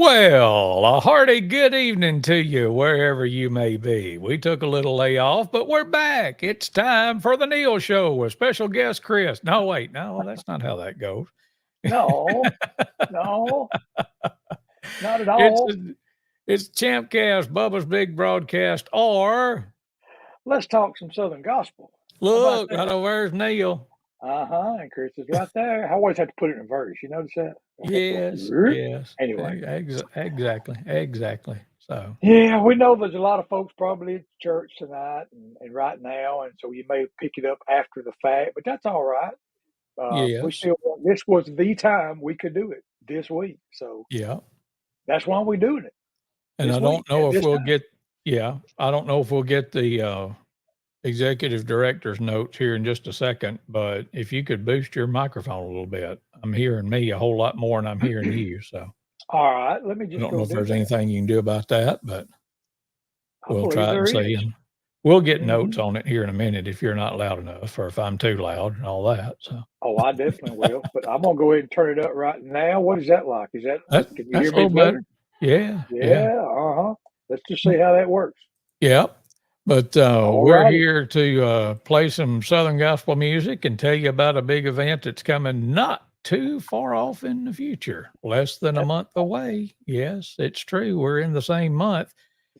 Well, a hearty good evening to you wherever you may be. We took a little layoff, but we're back. It's time for the Neal Show with special guest Chris. No, wait, no, that's not how that goes. No, no, not at it's all. it's ChampCast, Bubba's Big Broadcast, or Let's talk some Southern gospel. How about look, I that? know where's Neal. And Chris is right there. I always have to put it in verse. You notice that? I have to go, Yes, "Er." yes, Anyway, exactly. So, yeah, we know there's a lot of folks probably at church tonight and right now, and so you may pick it up after the fact, but that's all right. We yes, still, this was the time we could do it this week. So yeah. that's why we're doing it And this I week don't know at if this we'll time. get, yeah, I don't know if we'll get the executive director's notes here in just a second, but if you could boost your microphone a little bit, I'm hearing me a whole lot more than I'm hearing you. So All right, let me I just don't know go if do there's that. anything you can do about that, but I we'll believe try it and there see. is. And we'll get notes Mhm. on it here in a minute if you're not loud enough or if I'm too loud and all that. So Oh, I definitely will, but I'm gonna go ahead and turn it up right now. What is that like? Is that can you that's hear a me little better? better. Yeah, yeah. Yeah, uh-huh. Let's just see how that works. Yeah. But All we're righty. here to play some Southern gospel music and tell you about a big event that's coming not too far off in the future, less than a That's month away. Yes, it's true. We're in the same month.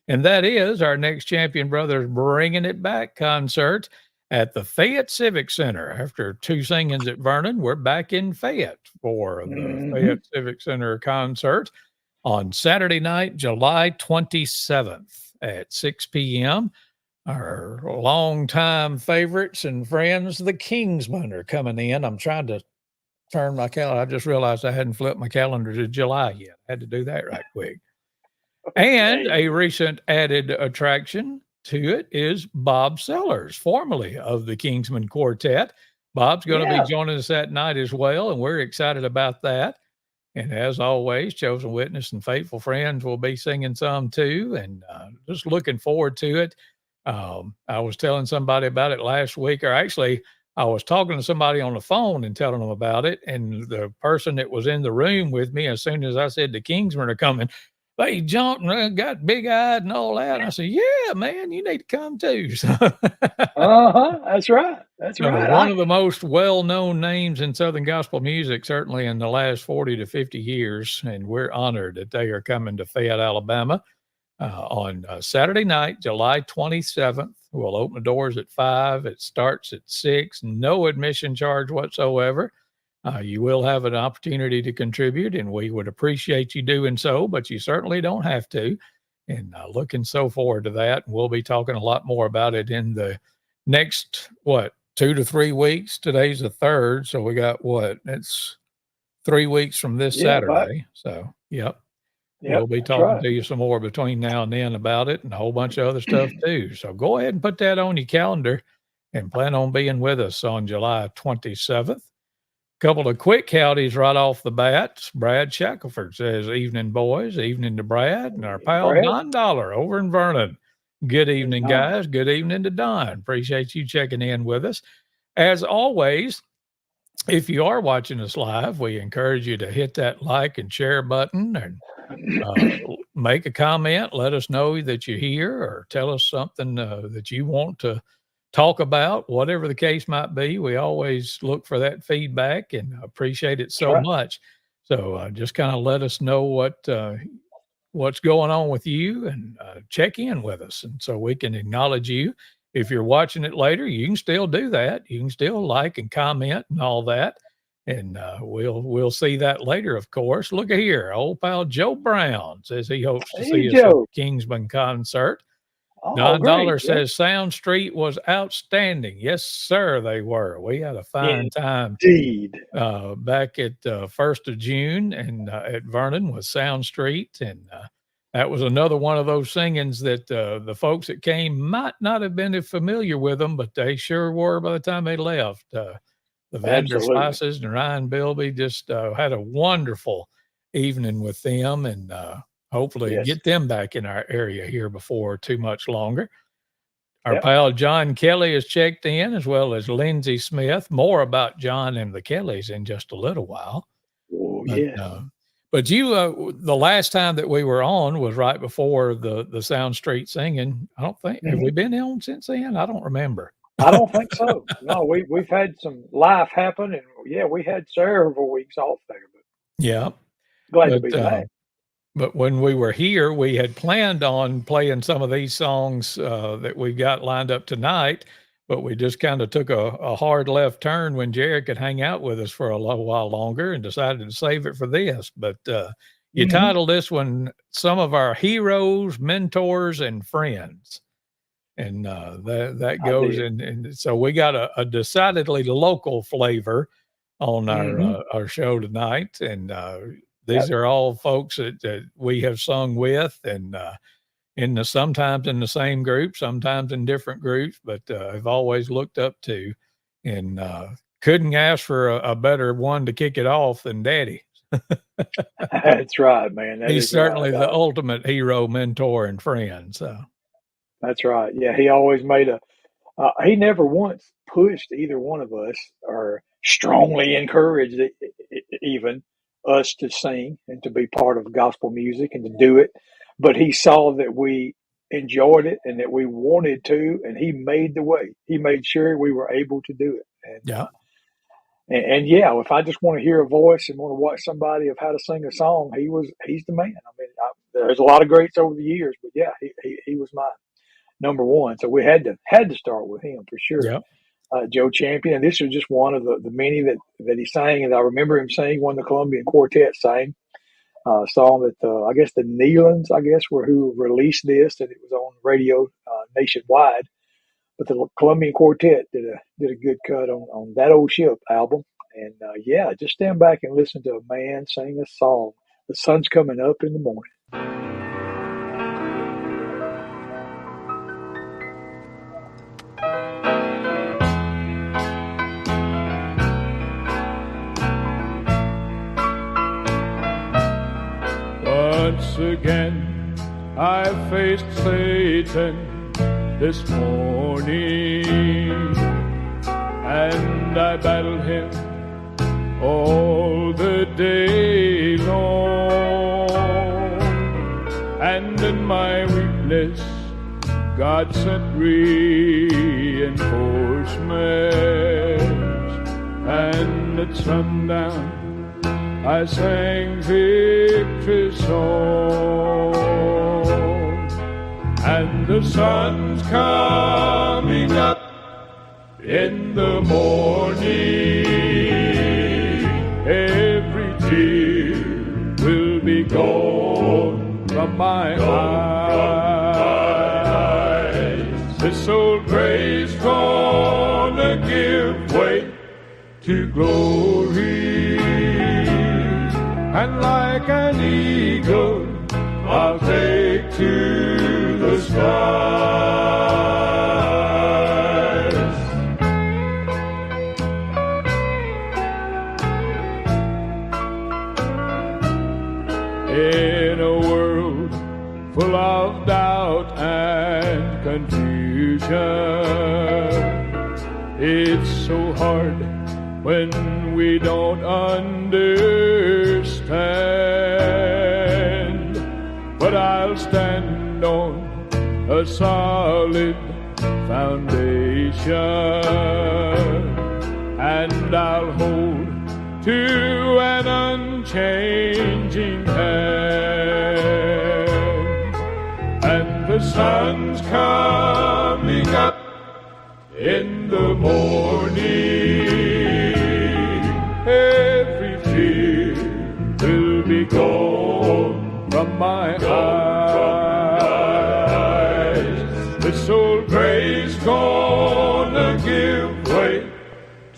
And that is our next Champion Brothers Bringing It Back concert at the Fayette Civic Center. After two singings at Vernon, we're back in Fayette for the mhm. Fayette Civic Center concert on Saturday night, July 27th at 6 p.m. Our longtime favorites and friends, the Kingsmen, are coming in. I'm trying to turn my calendar. I just realized I hadn't flipped my calendar to July yet. I had to do that right quick. And Okay. a recent added attraction to it is Bob Sellers, formerly of the Kingsmen Quartet. Bob's going to be Yeah. joining us that night as well, and we're excited about that. And as always, Chosen Witness and Faithful Friends will be singing some too, and just looking forward to it. I was telling somebody about it last week, or actually, I was talking to somebody on the phone and telling them about it. And the person that was in the room with me, as soon as I said the Kingsmen are coming, they jumped and got big eyed and all that. And I said, "Yeah, man, you need to come too." Uh-huh. That's right. That's So right. one of the most well-known names in Southern gospel music, certainly in the last 40 to 50 years, and we're honored that they are coming to Fayette, Alabama on Saturday night, July 27th. We'll open the doors at 5. It starts at 6. No admission charge whatsoever. You will have an opportunity to contribute, and we would appreciate you doing so, but you certainly don't have to. And looking so forward to that. We'll be talking a lot more about it in the next, 2 to 3 weeks. Today's the third. So we got It's 3 weeks from this Yeah, but Saturday. So, yep. yep, We'll be that's talking right. to you some more between now and then about it and a whole bunch of other stuff too. So go ahead and put that on your calendar and plan on being with us on July 27th. Couple of quick howdies right off the bat. Brad Shackelford says, "Evening, boys. Evening to Brad and our pal Brad Don Dollar over in Vernon. Good is evening, Don. guys. Good evening to Don. Appreciate you checking in with us. As always, if you are watching us live, we encourage you to hit that like and share button and uh, make a comment. Let us know that you're here or tell us something that you want to talk about, whatever the case might be. We always look for that feedback and appreciate it That's so right. much. So just kind of let us know what's going on with you and check in with us, and so we can acknowledge you. If you're watching it later, you can still do that. You can still like and comment and all that. And we'll see that later, of course. Look at here, old pal Joe Brown says he hopes to Hey see us at Joe. the Kingsman concert. Oh, Don great. Dollar Yeah. says Sound Street was outstanding. Yes, sir, they were. We had a fine time Indeed. back at 1st of June and at Vernon with Sound Street. And that was another one of those singings that the folks that came might not have been familiar with them, but they sure were by the time they left. The Vander Absolutely. Spices and Ryan Bilby just had a wonderful evening with them, and hopefully Yes. get them back in our area here before too much longer. Our Yep. pal John Kelly has checked in, as well as Lindsay Smith. More about John and the Kellys in just a little while. Oh, But yes. But you, the last time that we were on was right before the Sound Street Singing. I don't think have we been on since then. I don't remember. I don't think so. No, we've had some life happen, and yeah, we had several weeks off there. But Yeah, glad to but be back. but when we were here, we had planned on playing some of these songs that we've got lined up tonight, but we just kind of took a hard left turn when Jared could hang out with us for a little while longer and decided to save it for this. But you titled this one "Some of Our Heroes, Mentors, and Friends." And that goes in. And so we got a decidedly local flavor on our show tonight. And these are all folks that we have sung with, and sometimes in the same group, sometimes in different groups, but have always looked up to, and couldn't ask for a better one to kick it off than Daddy. That's right, man. He's certainly the ultimate hero, mentor, and friend. So that's right. Yeah, he always made he never once pushed either one of us or strongly encouraged even us to sing and to be part of gospel music and to do it. But he saw that we enjoyed it and that we wanted to, and he made the way. He made sure we were able to do it. And, yeah. And yeah, if I just want to hear a voice and want to watch somebody of how to sing a song, he's the man. I mean, there's a lot of greats over the years, but yeah, he was my number one. So we had to start with him for sure. Yeah. Joe Champion, and this was just one of the many that he sang, and I remember him singing one of the Colombian Quartet sang a song that I guess the Nealans were who released this, and it was on radio nationwide. But the Colombian Quartet did a good cut on That Old Ship album, and yeah, just stand back and listen to a man sing a song. The sun's coming up in the morning. Once again, I faced Satan this morning, and I battled him all the day long. And in my weakness, God sent reinforcements, and at sundown I sang victory song, and the sun's coming up in the morning. Every tear will be gone from my eyes. This old gray's gonna give way to glory. And like an eagle, I'll take to the skies. In a world full of doubt and confusion, it's so hard when we don't understand, but I'll stand on a solid foundation, and I'll hold to an unchanging hand. And the sun's coming up in the morning. Every fear will be gone from my eyes. This old gray's gonna give way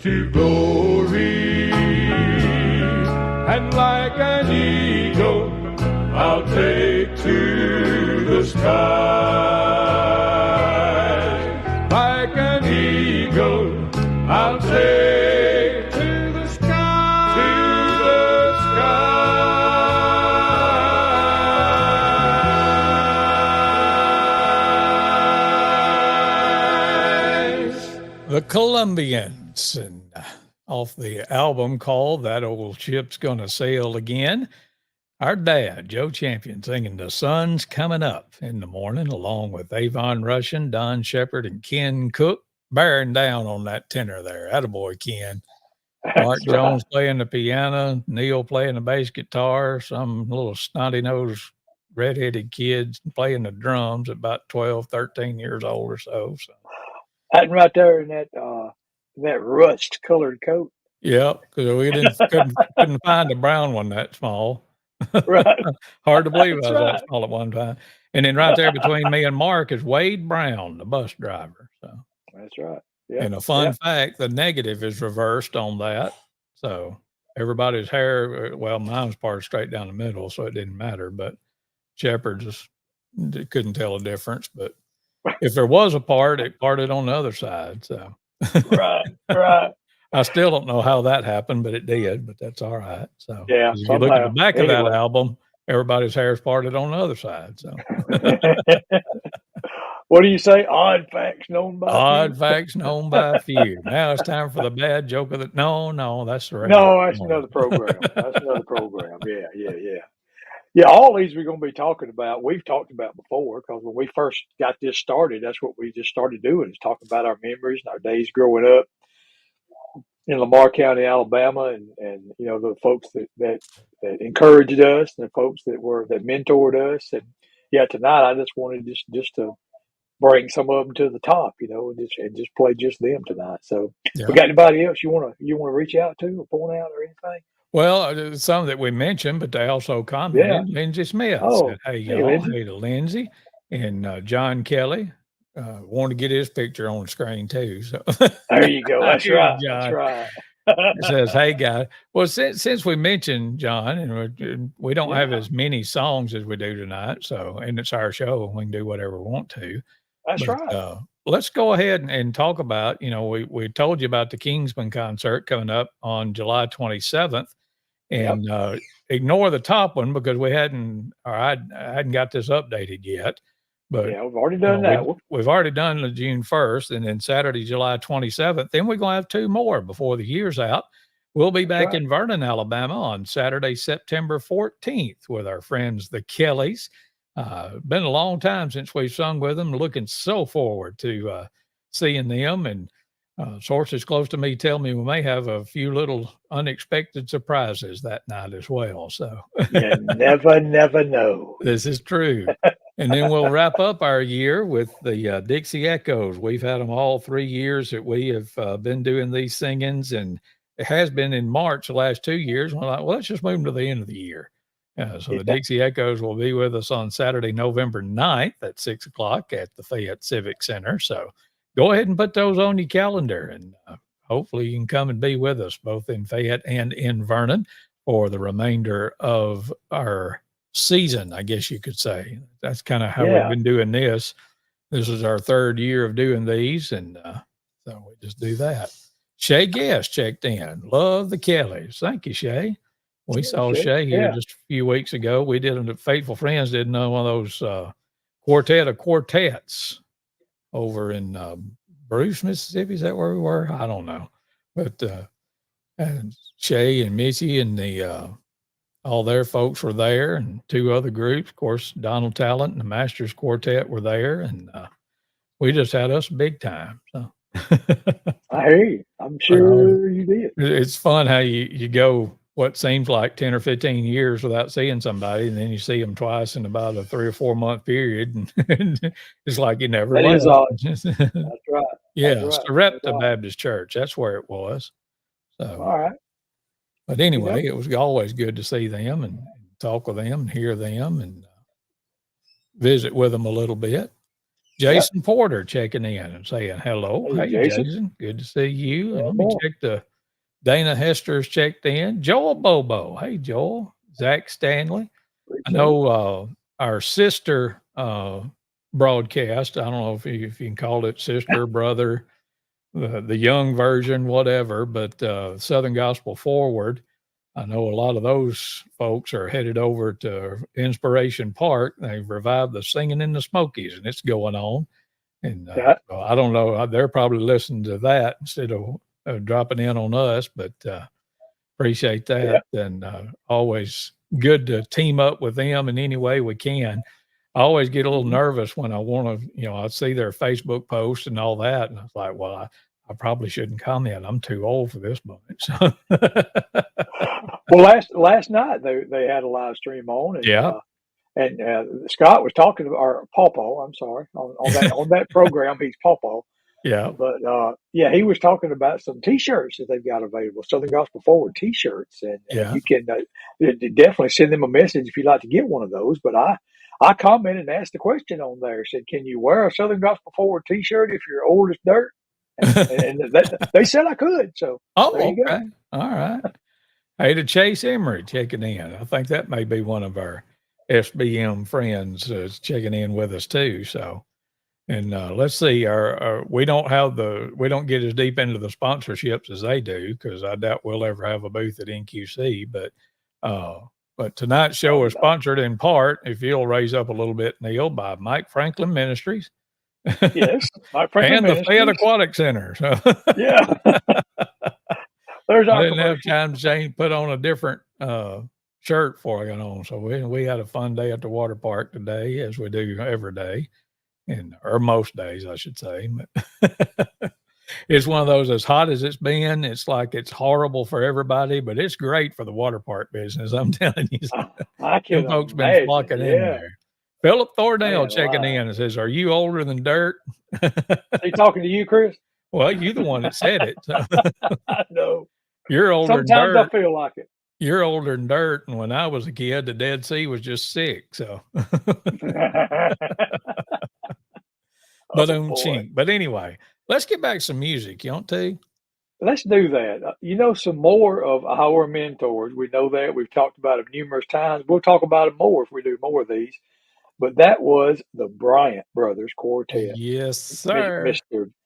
to glory, and like an eagle, I'll take to the skies. Like an eagle, I'll take to the skies. To the skies. The Colombians, and off the album called That Old Ship's Gonna Sail Again. Our dad, Joe Champion, singing "The Sun's Coming Up" in the morning, along with Avon Russian, Don Shepard, and Ken Cook, bearing down on that tenor there. Attaboy, Ken. Mark That's Jones right. playing the piano, Neal playing the bass guitar, some little snotty-nosed redheaded kids playing the drums at about 12, 13 years old or so. So Hiding right there in that rust colored coat. yep, because we couldn't find a brown one that small. Right. Hard to believe That's I was that right. small at one time. And then right there between me and Mark is Wade Brown, the bus driver. So, That's right. Yeah. and a fun fact, the negative is reversed on that. So everybody's hair, well, mine was parted straight down the middle, so it didn't matter. But Shepard just couldn't tell a difference. But if there was a part, it parted on the other side. So Right. Right. I still don't know how that happened, but it did. But that's all right. So Yeah. 'cause if you look at the Somehow. back of that Anyway. album, everybody's hair's parted on the other side. So What do you say? Odd facts known by odd few. facts known by few. Now it's time for the bad joke of the. No, that's the radio. No, that's another program. That's another program. Yeah. Yeah. Yeah. Yeah, all these we're going to be talking about, we've talked about before because when we first got this started, that's what we just started doing is talking about our memories and our days growing up in Lamar County, Alabama, and the folks that encouraged us, and the folks that mentored us, and yeah, tonight I just wanted just to bring some of them to the top, and just play just them tonight. So, we Yeah. got anybody else you wanna reach out to or point out or anything? Well, some that we mentioned, but they also Yeah. commented. Lindsay Smith said, Oh, "Hey hey, y'all, Lindsay. hey to Lindsay," and John Kelly wanted to get his picture on the screen too. So There you go. That's here's right. That's John. right. It says, "Hey guys, well since we mentioned John, and we don't have Yeah, as many songs as we do tonight, so and it's our show, and we can do whatever we want to. that's But right. let's go ahead and talk about. We told you about the Kingsman concert coming up on July 27th, Yep. and ignore the top one because I hadn't got this updated yet. But Yeah, we've already done that one. we've already done the June 1st, and then Saturday, July 27th. Then we're going to have two more before the year's out. We'll be That's back right. in Vernon, Alabama on Saturday, September 14th with our friends, the Kellys. Been a long time since we've sung with them. Looking so forward to seeing them. And sources close to me tell me we may have a few little unexpected surprises that night as well. So You never know. this is true. And then we'll wrap up our year with the Dixie Echoes. We've had them all 3 years that we have been doing these singings, and it has been in March the last 2 years. We're like, well, let's just move them to the end of the year. So the Yeah, Dixie Echoes will be with us on Saturday, November 9th at 6 o'clock at the Fayette Civic Center. So go ahead and put those on your calendar, and hopefully you can come and be with us both in Fayette and in Vernon for the remainder of our season, I guess you could say. That's kind of how we've yeah. been doing this. This is our third year of doing these, and so we just do that. Shay Guest checked in. Love the Kellys. Thank you, Shay. We saw Shit. Shay here Yeah. just a few weeks ago. We did a Faithful Friends did one of those quartet of quartets over in Bruce, Mississippi. Is that where we were? I don't know. But and Shay and Missy and the all their folks were there, and two other groups. Of course, Donald Talent and the Masters Quartet were there, and we just had us a big time. So I hear you. I'm sure you did. it's fun how you go what seems like 10 or 15 years without seeing somebody, and then you see them twice in about a 3 or 4 month period, and it's like you never That left. is odd. That's right. Yeah, That's right. Sarepta That's odd. Baptist Church. That's where it was. So, All right. but anyway, it was always good to see them and talk with them and hear them and visit with them a little bit. Jason Porter checking in and saying hello. Hey, Hey, Jason. Jason. Good to see you. And Yeah, let me boy. check the Dana Hester's checked in. Joel Bobo. Hey, Joel. Zach Stanley. I know our sister broadcast. I don't know if you can call it sister, brother, the young version, whatever, but Southern Gospel Forward. I know a lot of those folks are headed over to Inspiration Park. They've revived the Singing in the Smokies, and it's going on. And so I don't know. They're probably listening to that instead of dropping in on us, but appreciate that. And always good to team up with them in any way we can. I always get a little Mhm. nervous when I want to, I see their Facebook posts and all that. And I was like, well, I probably shouldn't comment. I'm too old for this bunch. Well, last night they had a live stream on, Yeah. and Scott was talking to or Pawpaw. I'm sorry, on that program he's Pawpaw. Yeah. But yeah, he was talking about some T-shirts that they've got available, Southern Gospel Forward T-shirts, and Yeah. you can definitely send them a message if you'd like to get one of those. But I commented and asked the question on there, said, "Can you wear a Southern Gospel Forward T-shirt if you're old as dirt?" And they said I could. So there Oh, you go. okay. All right. Hey, to Chase Emery checking in. I think that may be one of our SBM friends checking in with us too. So, and let's see, we don't get as deep into the sponsorships as they do because I doubt we'll ever have a booth at NQC. But tonight's show is sponsored in part, if you'll raise up a little bit, Neal, by Mike Franklin Ministries. Yes, Mike Franklin and the Ministries. Fayette Aquatic Center. So Yeah. There's our I didn't have commercial. time to change, put on a different shirt before I got on. So we had a fun day at the water park today, as we do every day, or most days, I should say. But it's one of those, as hot as it's been, it's like it's horrible for everybody, but it's great for the water park business. I'm telling you, I can them folks been imagine. flocking in Yeah. there. Philip Thordale Man checking alive. in and says, "Are you older than dirt?" Is he talking to you, Chris? Well, you the one that said it. So. I know. You're older than Sometimes I dirt. feel like it. You're older than dirt. And when I was a kid, the Dead Sea was just sick. So, but boy. But anyway, let's get back to some music. You want to? Let's do that. Some more of our mentors. We know that. We've talked about them numerous times. We'll talk about them more if we do more of these. But that was the Bryant Brothers Quartet. Yes, sir.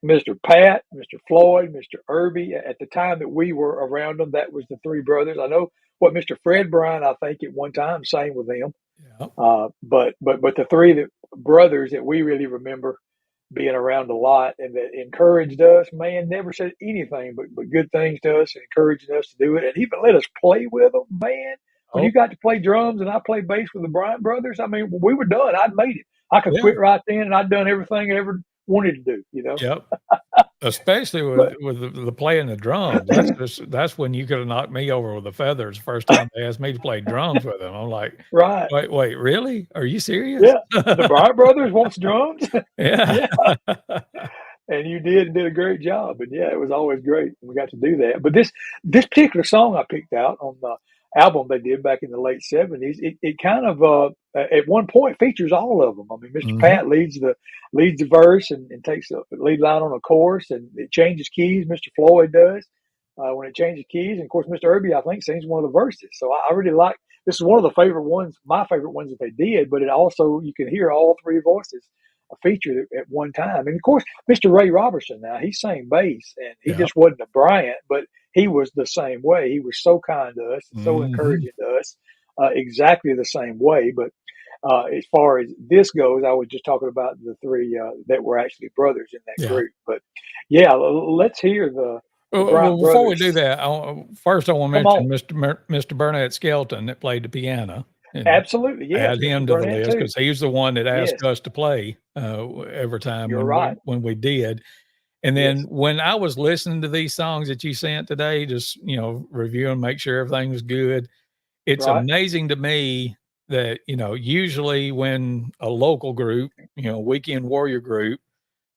Mr. Pat, Mr. Floyd, Mr. Irby. At the time that we were around them, that was the three brothers. I know what Mr. Fred Bryant, I think at one time sang with them. Yeah. But the three brothers that we really remember being around a lot and that encouraged us, man, never said anything but good things to us and encouraging us to do it and even let us play with them, man. When Oh, you got to play drums and I played bass with the Bryant brothers, I mean, we were done. I'd made it. I could yeah. quit right then and I'd done everything I ever wanted to do, Yep. Especially with the playing the drums. That's when you could have knocked me over with the feathers the first time they asked me to play drums with them. I'm like, right. Wait, really? Are you serious? Yeah. The Bryant brothers wants drums. Yeah. Yeah. And you did a great job. And yeah, it was always great. We got to do that. But this particular song I picked out on the album they did back in the late '70s, it kind of at one point features all of them. I mean, Mr. Pat leads the verse and takes the lead line on a chorus, and it changes keys. Mr. Floyd does when it changes keys, and of course, Mr. Irby I think sings one of the verses. So I really like this. Is one of the favorite ones, my favorite ones that they did. But it also you can hear all three voices featured at one time. And of course, Mr. Ray Robertson, now he sang bass and he just wasn't a Bryant, but he was the same way. He was so kind to us and so encouraging to us, exactly the same way. But as far as this goes, I was just talking about the three that were actually brothers in that group. But yeah, let's hear the Bryant before brothers. we do that, first I want to mention Mr. Burnett Skelton that played the piano. Absolutely, yes. Add him to the list because he's the one that asked us to play every time when we did. And then when I was listening to these songs that you sent today, just review and make sure everything was good. It's amazing to me that usually when a local group, Weekend Warrior group,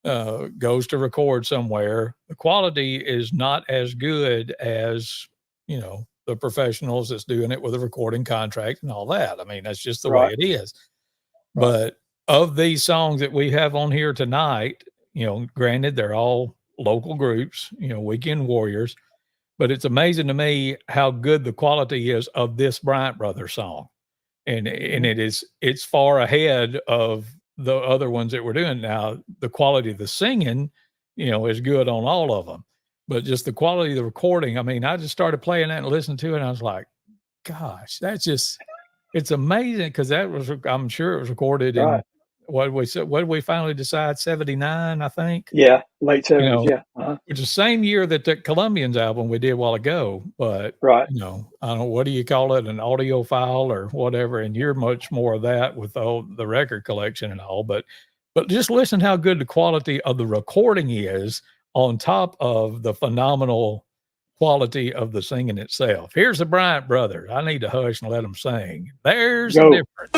goes to record somewhere, the quality is not as good as the professionals that's doing it with a recording contract and all that. I mean, that's just the way it is. But of these songs that we have on here tonight, granted, they're all local groups, Weekend Warriors, but it's amazing to me how good the quality is of this Bryant Brothers song. And it's far ahead of the other ones that we're doing now. The quality of the singing, is good on all of them. But just the quality of the recording, I mean, I just started playing that and listening to it, and I was like, gosh, it's amazing because I'm sure it was recorded in what did we finally decide? 79, I think. Yeah, late 70s. You know, yeah. Uh-huh. Which is the same year that the Colombians album we did a while ago, but Right. you know, I don't know, what do you call it, an audiophile or whatever, and you're much more of that with the record collection and all, but just listen how good the quality of the recording is on top of the phenomenal quality of the singing itself. Here's the Bryant Brothers. I need to hush and let them sing. There's a difference.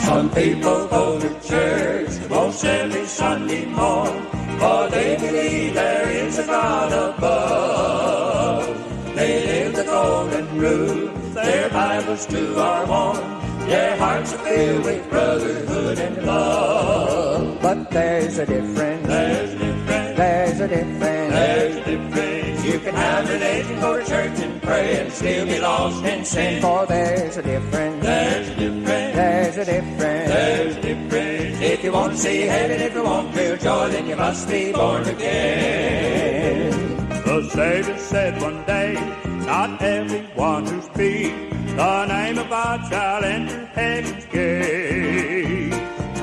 Some people go to church most every Sunday morning, for they believe there is a God above. They live the golden rule, their Bibles too are worn, their hearts are filled with brotherhood and love. But there's a difference, there's a difference, there's a difference, there's a difference. You can have religion, go to church and pray, and still be lost in sin. For there's a difference, there's a difference, there's a difference, there's a difference. If you want to see heaven, if you want real joy, then you must be born again. The Savior said one day, not everyone who speaks the name of God shall enter heaven's gate.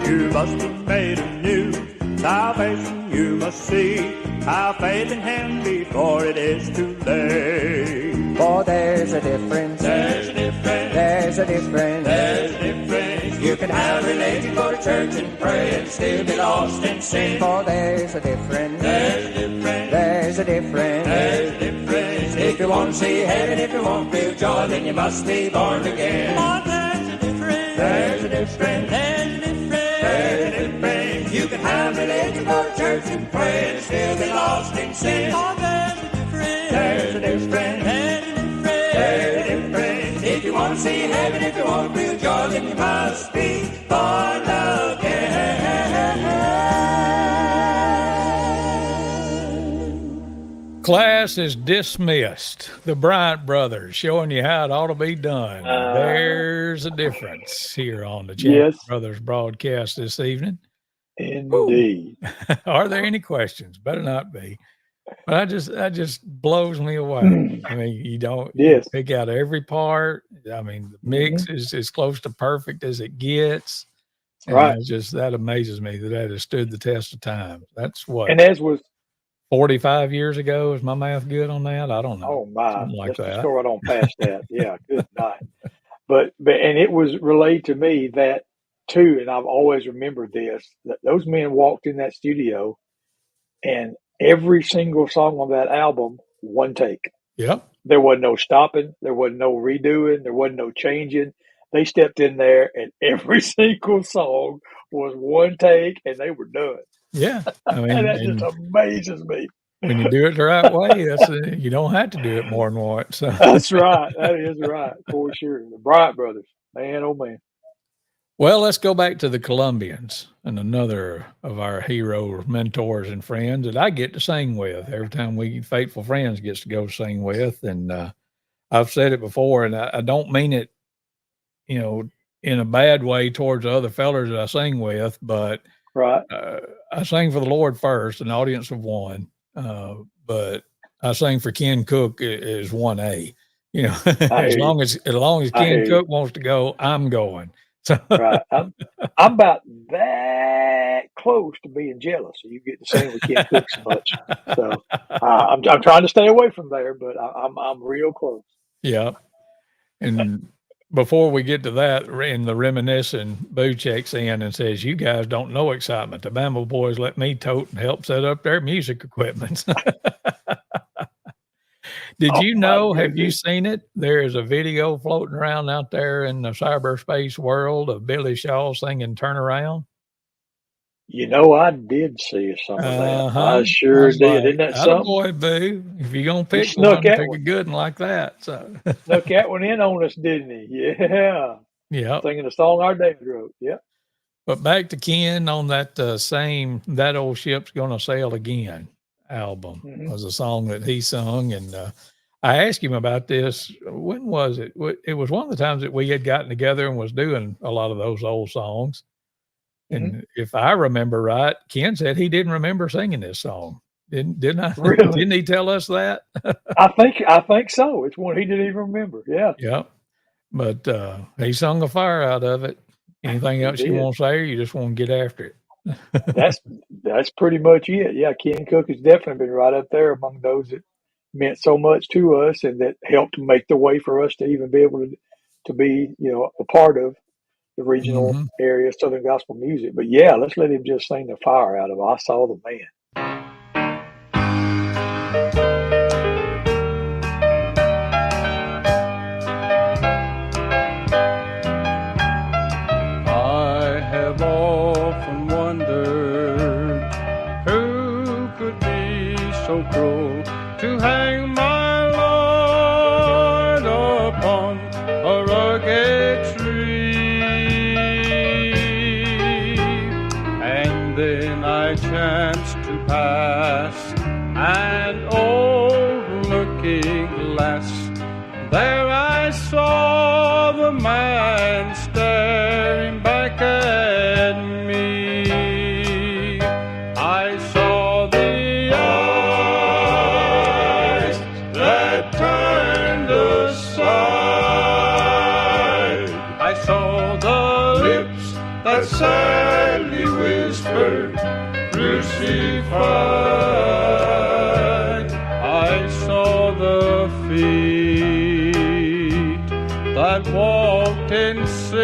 You must be made anew, salvation you must see. Have faith in Him before it is too late. For there's a difference, there's a difference, there's a difference, there's a difference. You can have religion, go to church and pray, and still be lost in sin. For there's a difference, there's a difference, there's a difference, there's a difference. If you want to see heaven, if you want real joy, then you must be born again. For there's a difference, there's a difference, there's a difference, there's a difference. You can have religion, go to church and pray, and still be lost in sin. For there's a difference, there's a difference, there's a difference, there's a difference. If you want to see heaven, if you want real joy, then you must be born again. Class is dismissed. The Bryant Brothers showing you how it ought to be done. There's a difference here on the Champ Brothers broadcast this evening. Indeed. Are there any questions? Better not be. But that just blows me away. I mean, you pick out every part. I mean, the mix is as close to perfect as it gets. And right. That amazes me that has stood the test of time. That's what. And as was 45 years ago, is my math good on that? I don't know. Oh my, something like let's that. go right on past that. Yeah, good night. But and it was relayed to me that too, and I've always remembered this, that those men walked in that studio and every single song on that album, one take. Yep. There wasn't no stopping, there wasn't no redoing, there wasn't no changing. They stepped in there and every single song was one take and they were done. Yeah, I mean, and that just amazes me. When you do it the right way, you don't have to do it more than once. So. That's right. That is right, for sure. The Bryant Brothers, man, oh man. Well, let's go back to the Colombians, and another of our hero mentors and friends that I get to sing with every time Faithful Friends gets to go sing with. And I've said it before, and I don't mean it, in a bad way towards the other fellers that I sing with, but right. I sang for the Lord first, an audience of one, but I sang for Ken Cook as 1A. As long as Ken Cook wants to go, I'm going. So right. I'm about that close to being jealous. So you get to sing with Ken Cook so much. So I'm trying to stay away from there, but I'm real close. Yeah. And before we get to that, in the reminiscing, Boo checks in and says, "You guys don't know excitement. The Bama boys let me tote and help set up their music equipment." Did you know, have you seen it? There is a video floating around out there in the cyberspace world of Billy Shaw singing Turn Around. I did see some of that. I sure did. Isn't that something? Boy, Boo. If you're going to pick one, pick a good one like that. So. Snuck that one in on us, didn't he? Yeah. Yeah. Singing a song our dad wrote. Yeah. But back to Ken on that That Old Ship's Gonna Sail Again album was a song that he sung. And I asked him about this. When was it? It was one of the times that we had gotten together and was doing a lot of those old songs. And if I remember right, Ken said he didn't remember singing this song. Didn't I? Really? Didn't he tell us that? I think so. It's one he didn't even remember. Yeah, Yeah. But he sung the fire out of it. Anything he else you did. want to say, or you just want to get after it? That's pretty much it. Yeah, Ken Cook has definitely been right up there among those that meant so much to us and that helped make the way for us to even be able to be, a part of the regional Mm-hmm. area of Southern gospel music. But yeah, let's let him just sing the fire out of it. I saw the man. I have often wondered who could be so cruel to hang my Lord upon a rugged tree. And then I chanced to pass an old looking glass. There I saw the man staring back at me. I saw the eyes that turned aside. I saw the lips that sadly whispered, crucified. I saw the feet that walked in sin,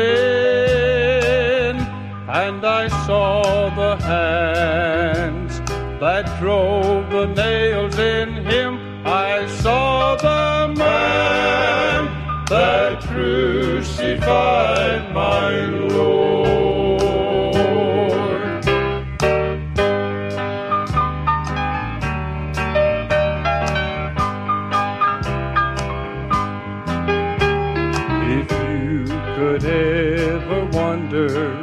and I saw the hands that drove the nails in him. I saw the man that crucified my Lord. If you could ever wonder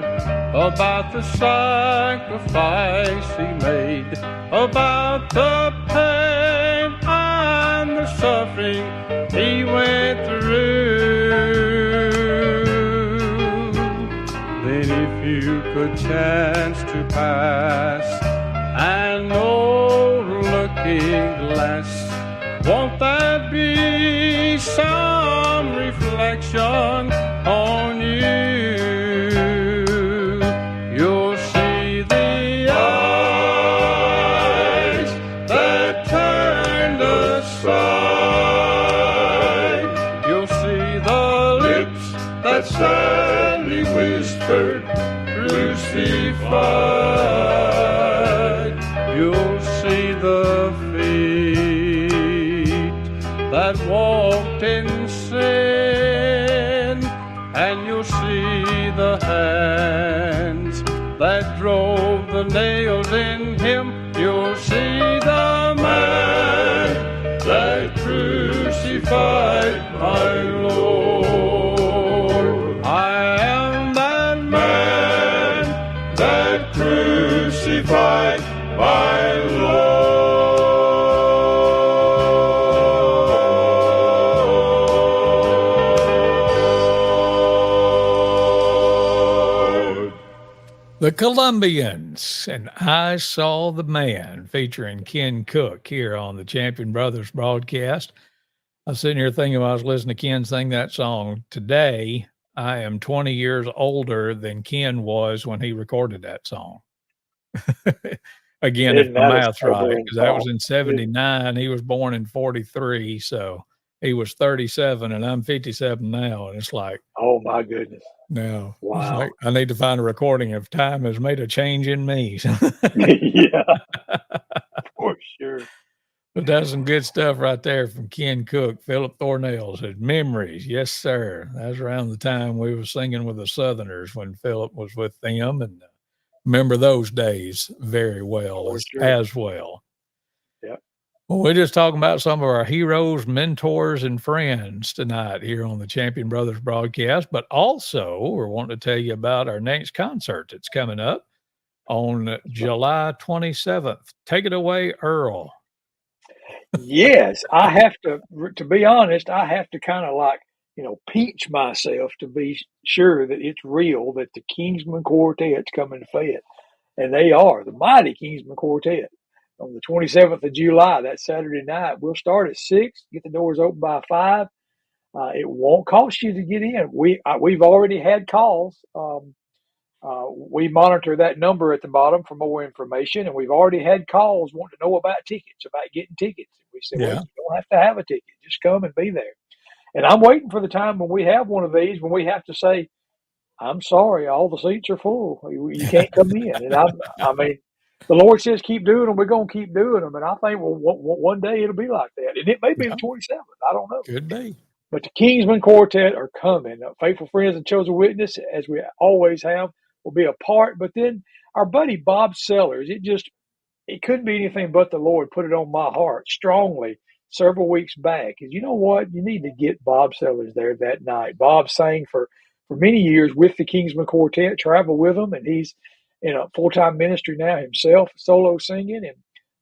about the sacrifice he made, about the pain and the suffering he went through, then if you could chance to pass an old looking glass, won't that be some reflection on you? You'll see the eyes that turned aside. You'll see the lips that sadly whispered, crucified. You'll see the feet that walked in sin, and you'll see the hands that drove the nails in him. You'll see the man that crucified my Lord. I am that man that crucified my Lord. The Colombians and I Saw the Man, featuring Ken Cook here on the Champion Brothers broadcast. I was sitting here thinking while I was listening to Ken sing that song today, I am 20 years older than Ken was when he recorded that song. Again, if Isn't my that a math's right, sobering because that was thought? in 79. He was born in 43. So he was 37 and I'm 57 now. And it's like, Oh my goodness. no, it's Wow. like I need to find a recording of Time Has Made a Change in Me. Yeah, for sure. But that's some good stuff right there from Ken Cook. Philip Thornell said, Memories. Yes, sir. That was around the time we were singing with the Southerners when Philip was with them. And remember those days very well For as, sure. as well. Yep. Well, we're just talking about some of our heroes, mentors, and friends tonight here on the Champion Brothers broadcast. But also, we're wanting to tell you about our next concert that's coming up on July 27th. Take it away, Earl. Yes, I have to be honest, I have to kind of like, pinch myself to be sure that it's real, that the Kingsman Quartet's coming to Fayette. And they are the mighty Kingsman Quartet. on the 27th of July, that Saturday night. We'll start at 6, get the doors open by 5. It won't cost you to get in. We've already had calls. We monitor that number at the bottom for more information, and we've already had calls wanting to know about tickets, about getting tickets. And we said, well, Yeah. you don't have to have a ticket. Just come and be there. And I'm waiting for the time when we have one of these, when we have to say, I'm sorry, all the seats are full. You can't come in. And I mean, the Lord says keep doing them. We're going to keep doing them. And I think, well, one day it'll be like that. And it may be the Yeah. 27th. I don't know. Could be. But the Kingsmen Quartet are coming. Faithful Friends and Chosen Witness, as we always have, will be a part. But then our buddy Bob Sellers, it couldn't be anything but the Lord put it on my heart strongly several weeks back. Is, you know what? You need to get Bob Sellers there that night. Bob sang for many years with the Kingsmen Quartet, traveled with them, and he's in a full-time ministry now himself, solo singing.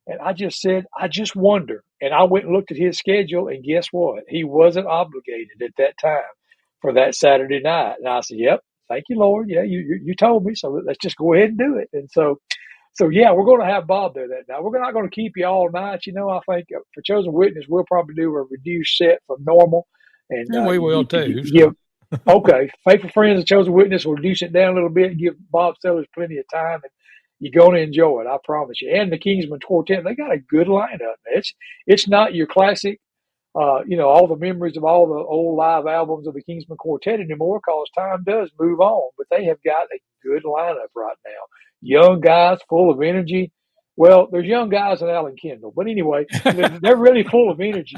And I just said, I just wonder. And I went and looked at his schedule, and guess what? He wasn't obligated at that time for that Saturday night. And I said, yep, thank you, Lord. Yeah, you told me, so let's just go ahead and do it. And so yeah, we're going to have Bob there that night. We're not going to keep you all night. I think for Chosen Witness, we'll probably do a reduced set from normal. And we will too. Okay, Faithful Friends and Chosen Witness will reduce it down a little bit, give Bob Sellers plenty of time, and you're going to enjoy it, I promise you. And the Kingsmen Quartet, they got a good lineup. It's not your classic, all the memories of all the old live albums of the Kingsmen Quartet anymore, because time does move on. But they have got a good lineup right now. Young guys full of energy. Well, there's young guys in Alan Kendall, but anyway, they're really full of energy,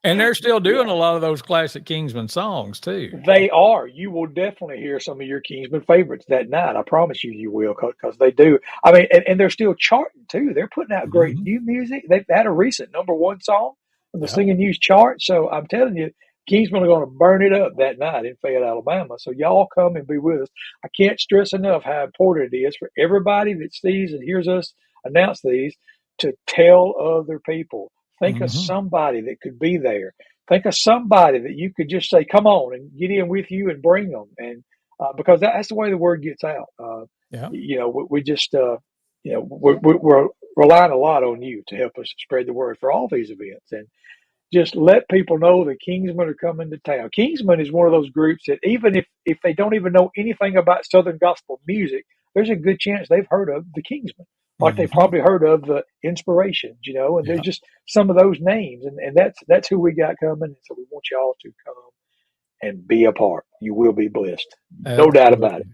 and they're still doing a lot of those classic Kingsman songs too. They are. You will definitely hear some of your Kingsman favorites that night. I promise you will, because they do. I mean, and they're still charting too. They're putting out great new music. They've had a recent #1 song on the Singing News chart. So I'm telling you, Kingsmen are going to burn it up that night in Fayette, Alabama. So y'all come and be with us. I can't stress enough how important it is for everybody that sees and hears us announce these to tell other people. Think of somebody that could be there. Think of somebody that you could just say, come on, and get in with you and bring them. And because that's the way the word gets out. We just, we're relying a lot on you to help us spread the word for all these events. And just let people know the Kingsmen are coming to town. Kingsmen is one of those groups that even if they don't even know anything about Southern gospel music, there's a good chance they've heard of the Kingsmen. Like they've probably heard of the Inspirations, and there's just some of those names, and that's who we got coming. And so we want y'all to come and be a part. You will be blessed, no doubt about it.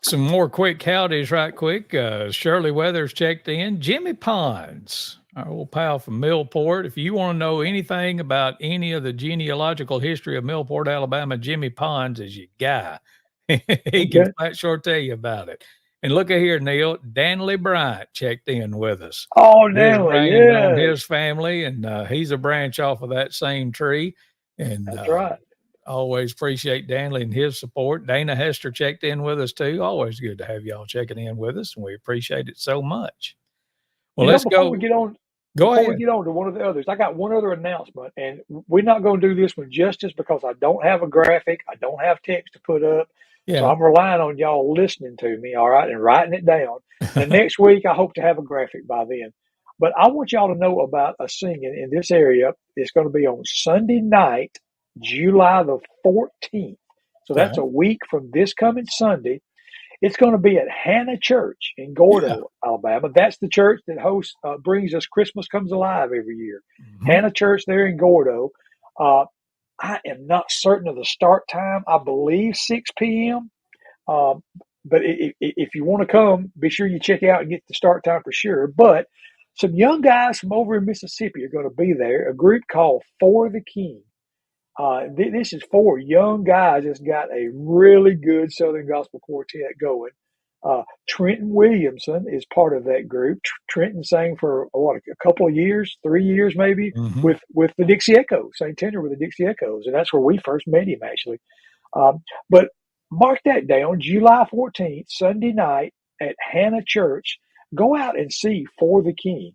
Some more quick howdies, right quick. Shirley Weathers checked in. Jimmy Ponds, our old pal from Millport. If you want to know anything about any of the genealogical history of Millport, Alabama, Jimmy Ponds is your guy. He can flat sure tell you about it. And look at here, Neal. Danley Bryant checked in with us. Oh, Danley, on his family, and he's a branch off of that same tree. And that's right. Always appreciate Danley and his support. Dana Hester checked in with us too. Always good to have y'all checking in with us, and we appreciate it so much. Well, let's go. We get on. Go ahead. Before we get on to one of the others, I got one other announcement, and we're not going to do this one justice because I don't have a graphic. I don't have text to put up. Yeah. So I'm relying on y'all listening to me, all right, and writing it down. And next week, I hope to have a graphic by then. But I want y'all to know about a singing in this area. It's going to be on Sunday night, July the 14th. So that's a week from this coming Sunday. It's going to be at Hannah Church in Gordo, Alabama. That's the church that hosts, brings us Christmas Comes Alive every year. Hannah Church there in Gordo. I am not certain of the start time. I believe 6 p.m. But if you want to come, be sure you check out and get the start time for sure. But some young guys from over in Mississippi are going to be there, a group called For the King. This is 4 young guys that's got a really good Southern Gospel Quartet going. Trenton Williamson is part of that group. Trenton sang for a couple of years, 3 years maybe, with the Dixie Echoes, sang tenor with the Dixie Echoes, and that's where we first met him actually. But mark that down, July 14th, Sunday night at Hannah Church. Go out and see For the King.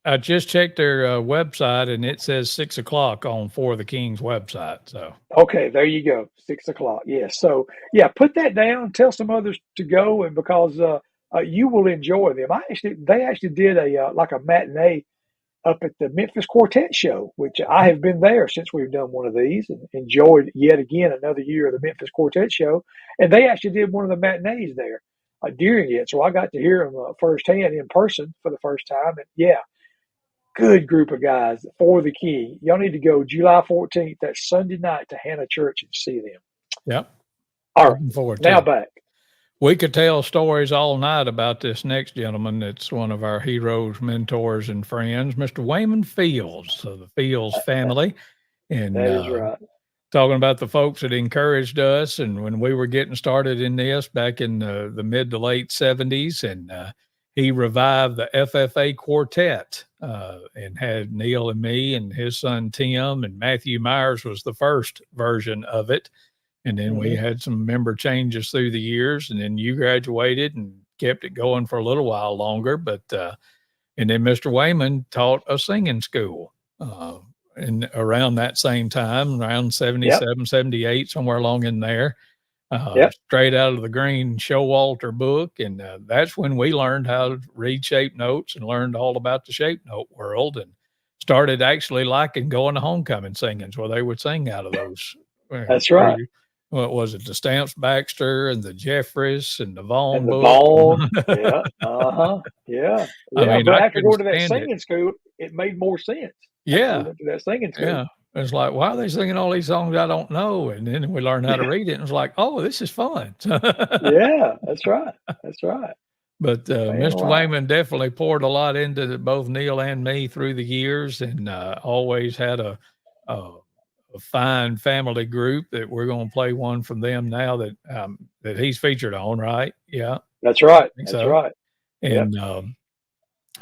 I just checked their website, and it says 6 o'clock on For the King's website. So okay, there you go, 6 o'clock. Yes. So yeah, put that down. Tell some others to go, and because You will enjoy them. They actually did a like a matinee up at the Memphis Quartet show, which I have been there since we've done one of these and enjoyed yet again another year of the Memphis Quartet show. And they actually did one of the matinees there during it. So I got to hear them firsthand in person for the first time. And yeah, good group of guys for the King. Y'all need to go July 14th, that Sunday night, to Hannah Church and see them. Yep. All right. Looking forward to Now it. back. We could tell stories all night about this next gentleman that's one of our heroes, mentors, and friends, Mr. Wayman Fields of the Fields family. And That is right. talking about the folks that encouraged us. And when we were getting started in this back in the mid to late 70s, and he revived the FFA quartet and had Neal and me and his son Tim, and Matthew Myers was the first version of it. And then we had some member changes through the years, and then you graduated and kept it going for a little while longer. But and then Mr. Wayman taught a singing school and around that same time, around 77, 78, somewhere along in there, straight out of the Green Showalter book. And that's when we learned how to read shape notes and learned all about the shape note world, and started actually liking going to homecoming singings where they would sing out of those. That's right. What was it? The Stamps Baxter and the Jeffries and the Vaughn And the book. Vaughn. Yeah. I mean, but I after going to that couldn't stand singing school, it made more sense. Yeah. After we went to that singing school. Yeah. It's like, why are they singing all these songs I don't know? And then we learned how to read it, and it's like, oh, this is fun. Yeah, that's right. That's right. But Mr. Wayman definitely poured a lot into both Neal and me through the years, and always had a fine family group that we're going to play one from them now that that he's featured on, right? Yeah, that's right. That's right. And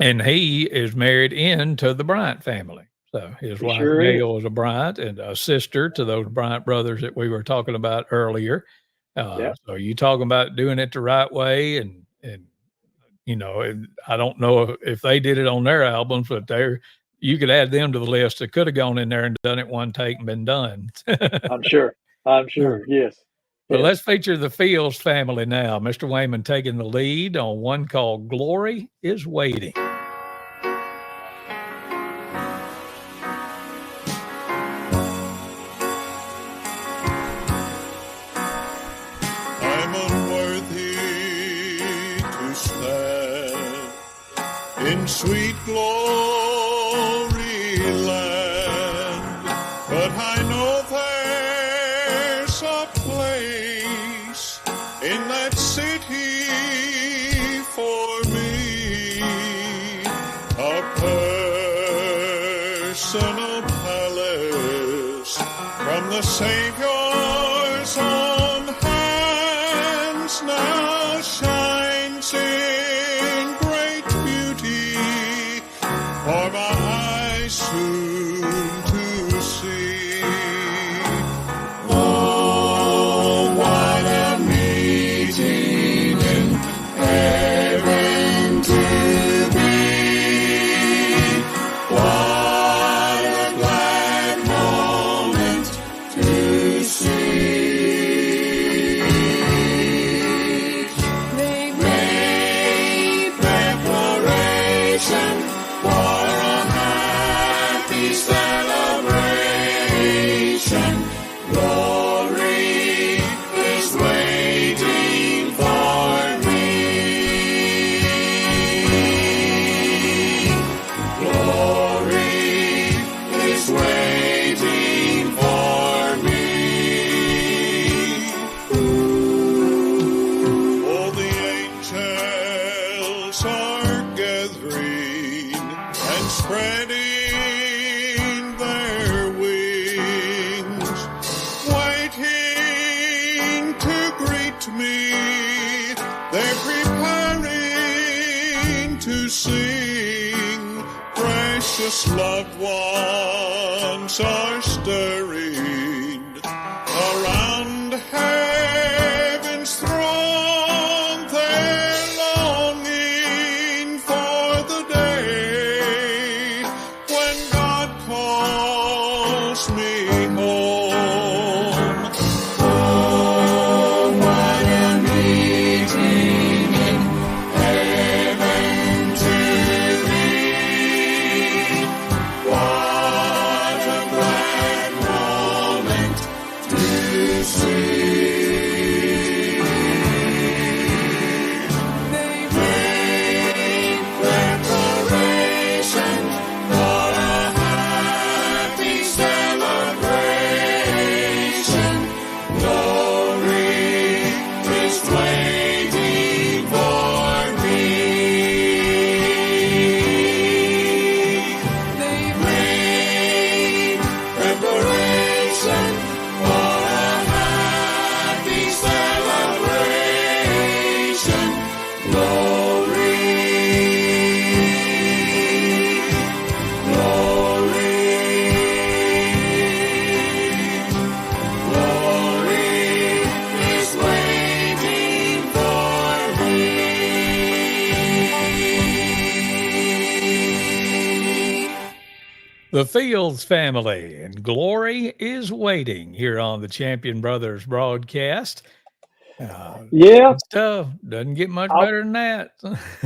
and he is married into the Bryant family. So his wife Neal is a Bryant, and a sister to those Bryant brothers that we were talking about earlier. So you talking about doing it the right way, and you know, I don't know if they did it on their albums, but you could add them to the list that could have gone in there and done it one take and been done. I'm sure. Yes. But let's feature the Fields family now. Mr. Wayman taking the lead on one called Glory is Waiting. I'm unworthy to stand in sweet glory. But I know there's a place in that city for me, a personal palace from the Savior's own hands now shines in great beauty for my eyes soon to see. Oh, what a meeting in heaven to be. What a glad moment to see. They made preparation for a happy celebration. Glory is waiting for me. Glory is waiting for me. Oh, the angels are gathering and spreading their wings, waiting to greet me. They're preparing to sing. Precious loved ones are stirring around heaven's throne. They're longing for the day when God calls me home. Oh, what a meeting in The Fields family and glory is waiting here on the Champion Brothers broadcast. Yeah, Good stuff. Doesn't get much I, better than that.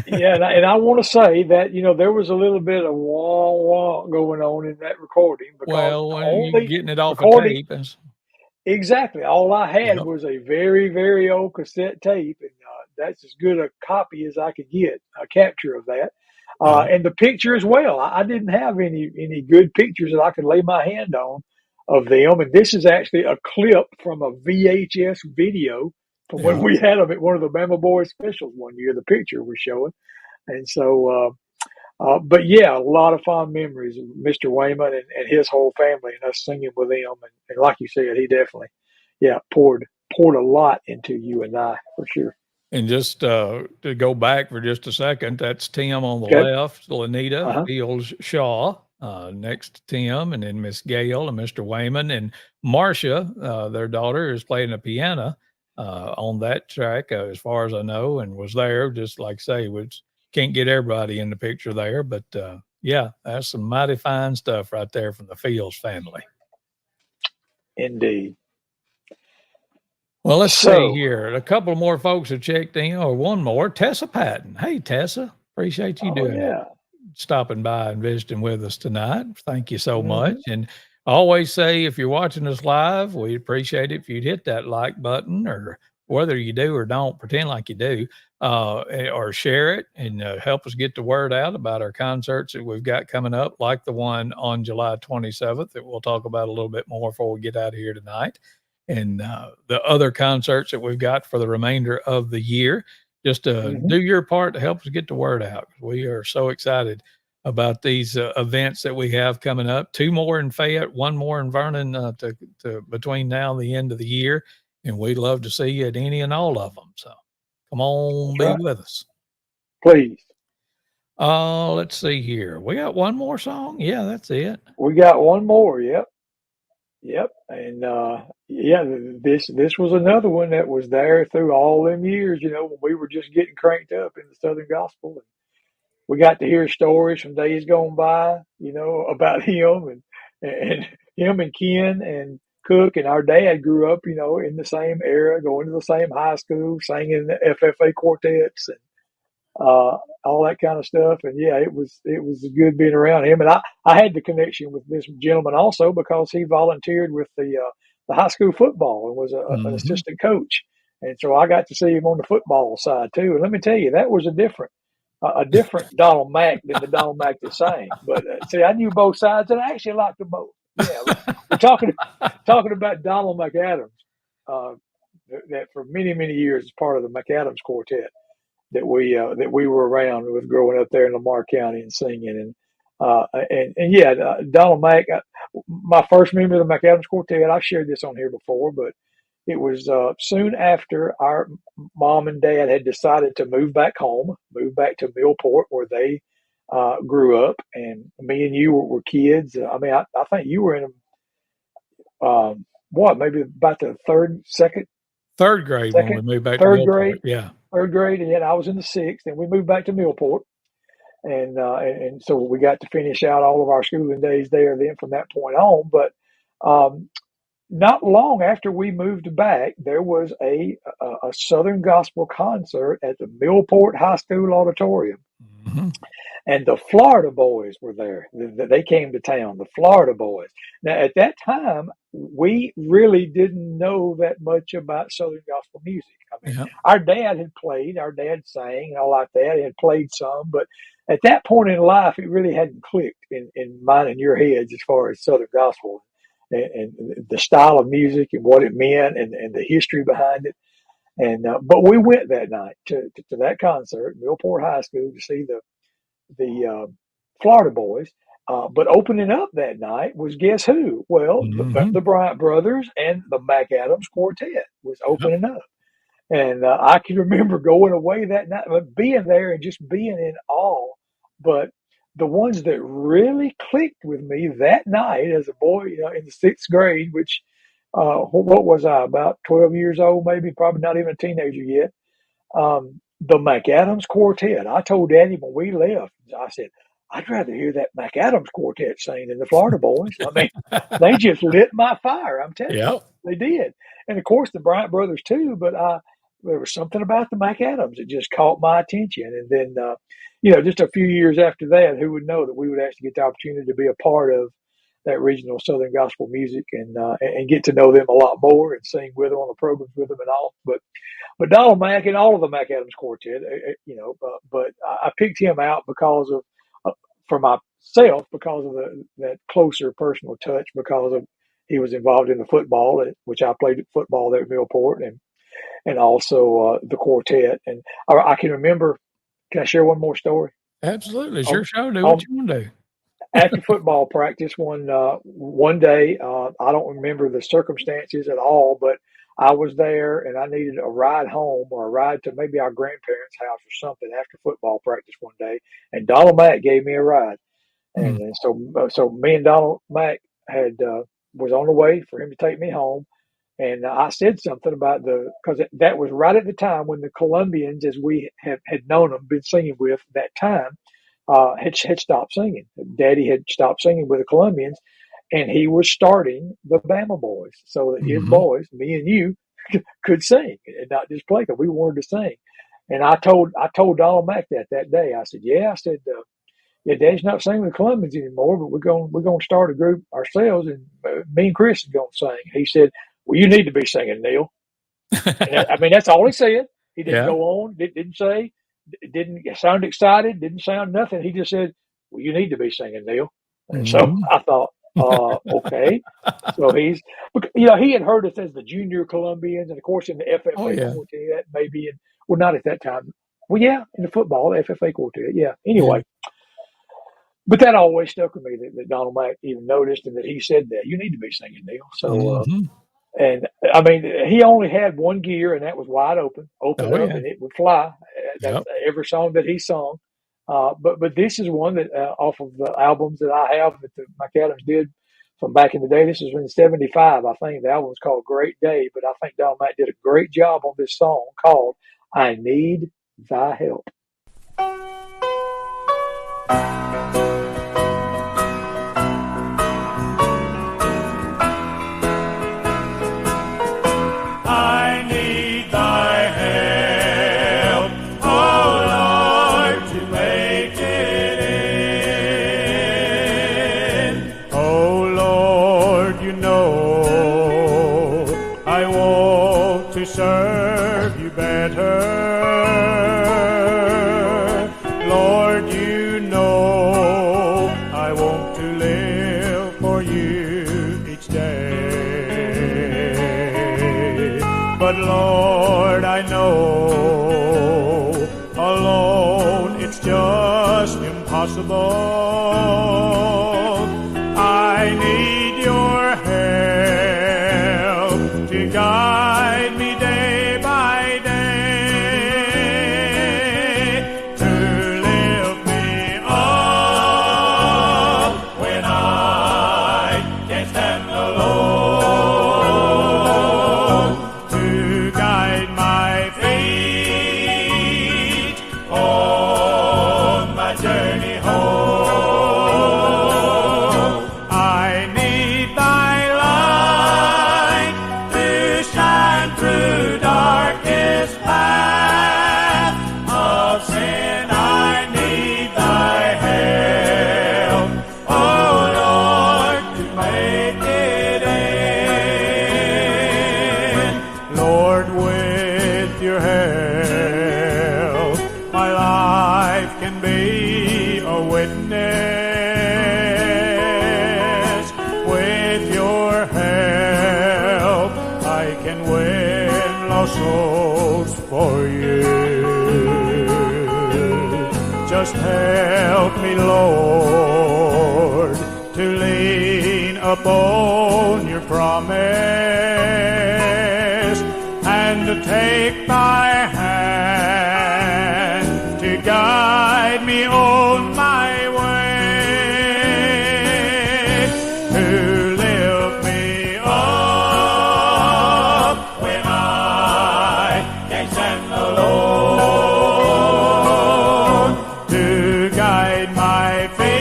yeah, and I want to say that there was a little bit of wah wah going on in that recording because Well, the when you're only getting it off a recording tape, exactly all I had yep. was a very very old cassette tape, and that's as good a copy as I could get, a capture of that, Yeah. and the picture as well. I didn't have any good pictures that I could lay my hand on of them, and this is actually a clip from a VHS video from when Yeah. we had them at one of the Bama Boys specials one year. The picture we're showing. And so, but yeah, a lot of fond memories of Mr. Wayman and his whole family and us singing with him. And like you said, he definitely, yeah, poured a lot into you and I for sure. And just to go back for just a second, that's Tim on the Okay. left, Lanita Uh-huh. Fields Shaw, next to Tim, and then Miss Gail and Mr. Wayman. And Marcia, their daughter, is playing the piano on that track, as far as I know, and was there, just like say, which can't get everybody in the picture there. But yeah, that's some mighty fine stuff right there from the Fields family. Indeed. Well, let's see So, here. A couple more folks have checked in, or one more. Tessa Patton. Hey, Tessa. Appreciate you oh doing it. yeah. Stopping by and visiting with us tonight. Thank you so much. Hmm. And I always say, if you're watching us live, we appreciate it if you'd hit that like button, or whether you do or don't, pretend like you do, or share it and help us get the word out about our concerts that we've got coming up, like the one on July 27th that we'll talk about a little bit more before we get out of here tonight. And the other concerts that we've got for the remainder of the year. Just Hmm. do your part to help us get the word out. We are so excited about these events that we have coming up. 2 more in Fayette, 1 more in Vernon to between now and the end of the year. And we'd love to see you at any and all of them. So come on, That's be right. with us. Please. Let's see here. We got one more song. Yeah, that's it. We got one more. Yep. Yep. And yeah, this was another one that was there through all them years, when we were just getting cranked up in the Southern Gospel. And we got to hear stories from days gone by, about him and him and Ken and Cook, and our dad grew up, in the same era, going to the same high school, singing the FFA quartets and all that kind of stuff. And yeah, it was good being around him. And I had the connection with this gentleman also because he volunteered with the high school football and was an Mm-hmm. assistant coach. And so I got to see him on the football side too. And let me tell you, that was a different Donald Mack than the Donald Mack that sang. But see, I knew both sides, and I actually liked them both. Yeah, we're talking about Donald McAdams, uh, that for many years is part of the McAdams Quartet that we were around with growing up there in Lamar County and singing. And yeah, Donald Mack. My first memory of the McAdams Quartet. I've shared this on here before, but it was soon after our mom and dad had decided to move back home, move back to Millport where they grew up, and me and you were kids. I mean, I think you were in what, maybe about the Third grade when we second, moved back to third Millport. grade, Yeah. third grade, and yet I was in the sixth, and we moved back to Millport, and so we got to finish out all of our schooling days there. Then from that point on, but um, not long after we moved back, there was a Southern Gospel concert at the Millport High School auditorium, Mm-hmm. and the Florida Boys were there. They came to town. The Florida Boys. Now, at that time, we really didn't know that much about Southern Gospel music. I mean, Yeah. our dad had played, our dad sang, and all like that. He had played some, but at that point in life, it really hadn't clicked in mine and your heads as far as Southern Gospel and the style of music and what it meant and the history behind it. And but we went that night to that concert, Millport High School, to see the Florida Boys. But opening up that night was guess who? Well, Mm-hmm. the Bryant Brothers and the McAdams Quartet was Yep. opening up. And I can remember going away that night, but being there and just being in awe. But the ones that really clicked with me that night as a boy, in the sixth grade, which what was I, about 12 years old, maybe, probably not even a teenager yet. The McAdams Quartet. I told Daddy when we left, I said, I'd rather hear that McAdams quartet sing than the Florida Boys. I mean, they just lit my fire. I'm telling you, they did. And of course, the Bryant brothers too. But there was something about the McAdams that just caught my attention. And then, just a few years after that, who would know that we would actually get the opportunity to be a part of that regional Southern gospel music and get to know them a lot more and sing with them on the programs with them and all. But Donald Mack and all of the McAdams quartet, but I picked him out because of, for myself, because of that closer personal touch, because of he was involved in the football, which I played football there at Millport, and also the quartet. And I can remember. Can I share one more story? Absolutely, it's your show. Do what you want to do. After football practice, one day, I don't remember the circumstances at all, but I was there and I needed a ride home or a ride to maybe our grandparents' house or something after football practice one day. And Donald Mack gave me a ride. And so me and Donald Mack was on the way for him to take me home. And I said something about because that was right at the time when the Colombians, as we had known them, been singing with that time, had stopped singing. Daddy had stopped singing with the Colombians, and he was starting the Bama Boys so that his boys, me and you, could sing and not just play, because we wanted to sing. And I told Donald Mack that day. I said, yeah, Daddy's not singing with the Colombians anymore, but we're going to start a group ourselves, and me and Chris are going to sing. He said, well, you need to be singing, Neal. I mean, that's all he said. He didn't go on, didn't say, didn't sound excited, didn't sound nothing. He just said, well, you need to be singing, Neal. And so I thought, okay. So he had heard us as the Junior Colombians, and of course in the FFA quartet, maybe not at that time. Well, yeah, in the football, the FFA quartet, yeah. Anyway, but that always stuck with me that Donald Mack even noticed, and that he said that you need to be singing, Neal. So, and I mean, he only had one gear, and that was wide open up, and it would fly. That's every song that he sung. But this is one that off of the albums that I have that the McAdams did from back in the day. This is in '75, I think. The album was called Great Day, but I think Donald Mack did a great job on this song called I Need Thy Help. Serve you better, Lord, you know I want to live for you each day. But Lord, I know alone it's just impossible. I need your help to guide me day by day, to lift me up when I can't stand alone, to guide my feet on my journey home. I need thy light to shine through darkest path of sin. I need thy help, oh Lord, to make it in. Lord, with your help, my life can be a witness. With your help, I can win lost souls for you. Just help me, Lord, to lean upon your promise and to take my hand to guide me on my way, to lift me up when I can't stand alone, to guide my feet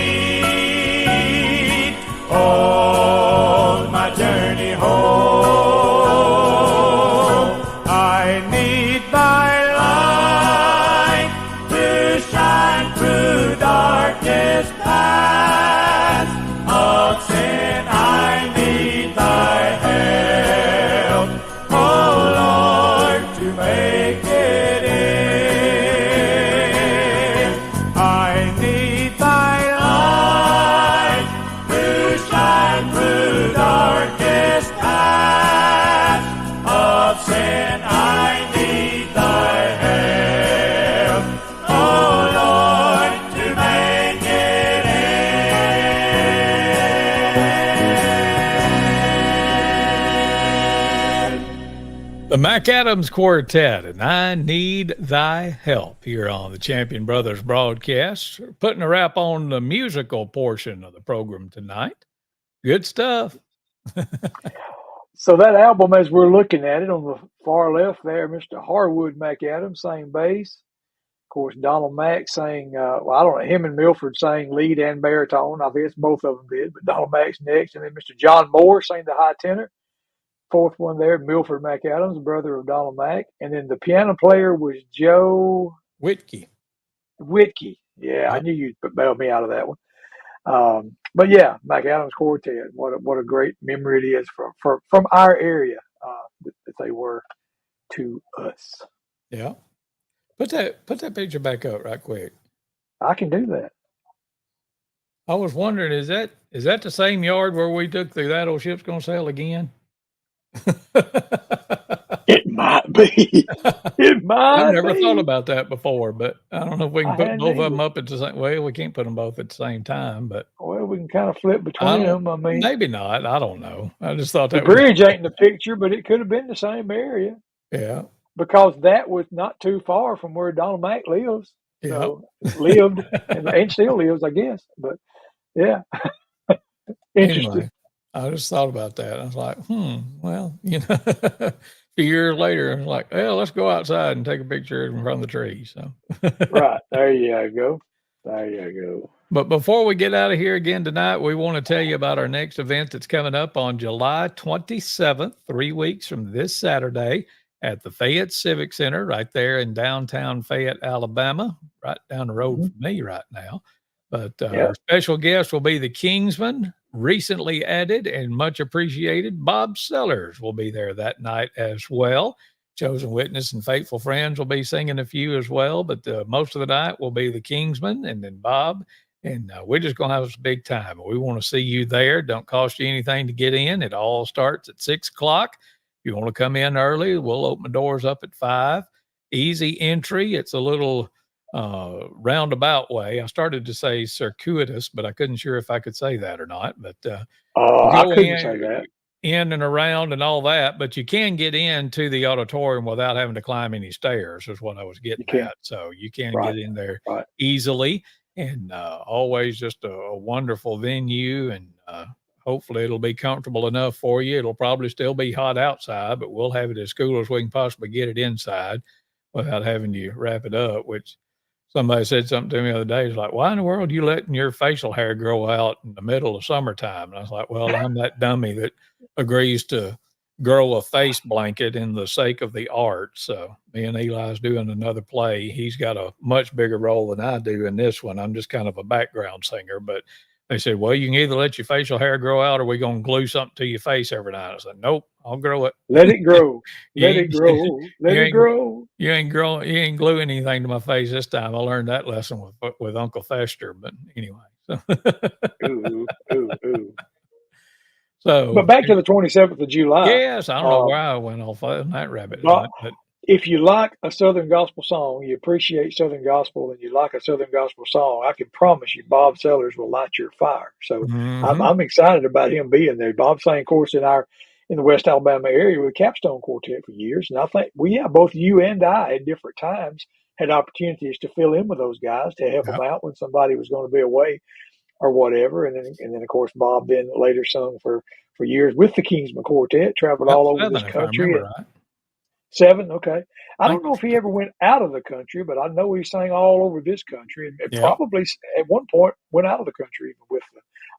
The Mac Adams Quartet and I Need Thy Help here on the Champion Brothers broadcast. We're putting a wrap on the musical portion of the program tonight. Good stuff. So that album, as we're looking at it on the far left there, Mr. Harwood McAdams sang bass. Of course, Donald Mack sang, I don't know, him and Milford sang lead and baritone. I guess both of them did, but Donald Mack's next. And then Mr. John Moore sang the high tenor. Fourth one there, Milford McAdams, brother of Donald Mack. And then the piano player was Joe Whitkey. Yeah, I knew you'd bail me out of that one. But yeah, McAdams Quartet. What a great memory it is from our area that they were to us. Yeah. Put that picture back up right quick. I can do that. I was wondering, is that the same yard where we took the That Old Ship's Gonna Sail Again? It might be. It might. I've never thought about that before, but I don't know if we can put both of them either. up at the same. Well, we can't put them both at the same time, but Well, we can kind of flip between them. I mean, maybe not. I don't know. I just thought the that was, bridge ain't in the picture, but it could have been the same area yeah, because that was not too far from where Donald Mack lives. yeah. So lived and still lives, I guess. But yeah, interesting. Anyway, I just thought about that. I was like, well, a few years later, I was like, well, let's go outside and take a picture in front of the tree. So, Right. There you go. There you go. But before we get out of here again tonight, we want to tell you about our next event that's coming up on July 27th, 3 weeks from this Saturday at the Fayette Civic Center right there in downtown Fayette, Alabama, right down the road from me right now. But our special guest will be the Kingsman, recently added and much appreciated Bob Sellers will be there that night as well. Chosen Witness and Faithful Friends will be singing a few as well, but most of the night will be the Kingsman and then Bob. And we're just going to have a big time. We want to see you there. Don't cost you anything to get in. It all starts at 6 o'clock. If you want to come in early, we'll open the doors up at 5. Easy entry. It's a little roundabout way. I started to say circuitous, but I couldn't sure if I could say that or not. But I couldn't say that. In and around and all that, but you can get into the auditorium without having to climb any stairs is what I was getting at. So you can get in there easily, and always just a wonderful venue, and hopefully it'll be comfortable enough for you. It'll probably still be hot outside, but we'll have it as cool as we can possibly get it inside without having to wrap it up, which somebody said something to me the other day. It's like, why in the world are you letting your facial hair grow out in the middle of summertime? And I was like, well, I'm that dummy that agrees to grow a face blanket in the sake of the art. So me and Eli's doing another play. He's got a much bigger role than I do in this one. I'm just kind of a background singer, but they said, well, you can either let your facial hair grow out or we're going to glue something to your face every night. I said, nope, I'll grow it. Let it grow. Let it grow. Let it grow. You ain't gluing anything to my face this time. I learned that lesson with Uncle Fester, but anyway. So. Ooh. So, but back to the 27th of July. Yes, I don't know where I went off on that rabbit. But if you like a Southern gospel song, you appreciate Southern gospel, and you like a Southern gospel song, I can promise you Bob Sellers will light your fire. So I'm excited about him being there. Bob sang, of course, in the West Alabama area with Capstone Quartet for years. And I think both you and I at different times had opportunities to fill in with those guys to help them out when somebody was going to be away or whatever. And then of course, Bob then later sung for years with the Kingsman Quartet, traveled all over this country. Right. 7, okay. I don't know if he ever went out of the country, but I know he sang all over this country, and probably at one point went out of the country even with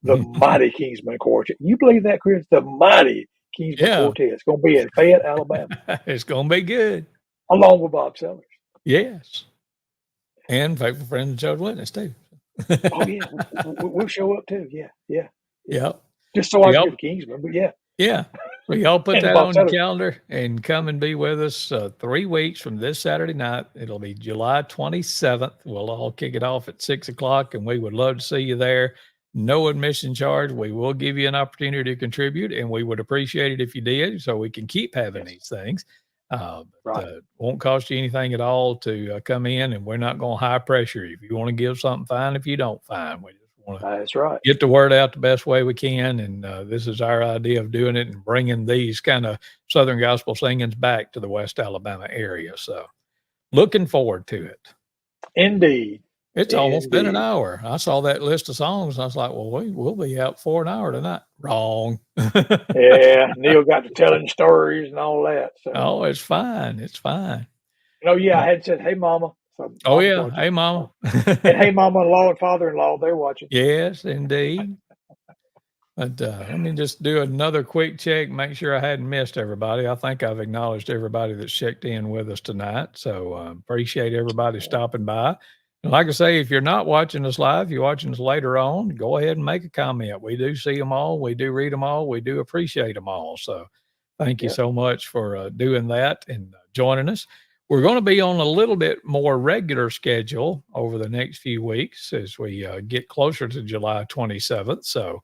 the mighty Kingsman Quartet. You believe that, Chris? The mighty Kingsman Quartet. It's going to be in Fayette, Alabama. It's going to be good. Along with Bob Sellers. Yes. And Faithful Friends and Chosen Witness, too. Oh, yeah. We'll show up, too. Yeah. Yep. Just so I can get the Kingsman, but yeah. Yeah. Well, y'all put that on your calendar and come and be with us 3 weeks from this Saturday night. It'll be July 27th. We'll all kick it off at 6 o'clock, and we would love to see you there. No admission charge. We will give you an opportunity to contribute, and we would appreciate it if you did so we can keep having these things. Won't cost you anything at all to come in, and we're not going to high pressure you. If you want to give something, fine. If you don't, fine. We just want to That's right. get the word out the best way we can. And this is our idea of doing it and bringing these kind of Southern gospel singings back to the West Alabama area. So looking forward to it. Indeed. It's almost been an Indeed. hour. I saw that list of songs. I was like, well, we'll be out for an hour tonight. Wrong. Yeah, Neal got to telling stories and all that. So. Oh, it's fine. It's fine. Yeah, I had said, "Hey, Mama." So Oh, Mama's yeah. watching. Hey, Mama. And hey, Mama-in-law and father-in-law, they're watching. Yes, indeed. But let me just do another quick check, make sure I hadn't missed everybody. I think I've acknowledged everybody that's checked in with us tonight. So appreciate everybody stopping by. And like I say, if you're not watching us live, you're watching us later on, go ahead and make a comment. We do see them all. We do read them all. We do appreciate them all. So thank you so much for doing that and joining us. We're going to be on a little bit more regular schedule over the next few weeks as we get closer to July 27th. So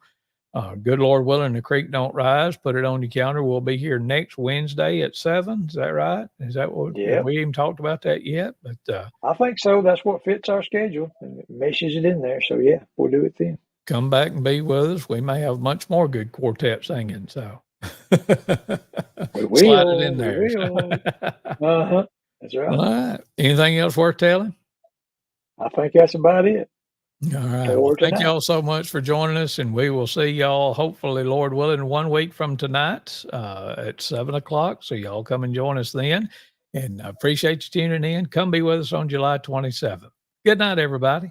good Lord willing, the creek don't rise. Put it on your calendar. We'll be here next Wednesday at 7. Is that right? Is that what we even talked about that yet? But I think so. That's what fits our schedule and meshes it in there. So yeah, we'll do it then. Come back and be with us. We may have much more good quartet singing. So we will, slide it in there. That's right. All right. Anything else worth telling? I think that's about it. All right. Well, thank y'all so much for joining us, and we will see y'all hopefully, Lord willing, 1 week from tonight at 7 o'clock. So y'all come and join us then. And I appreciate you tuning in. Come be with us on July 27th. Good night, everybody.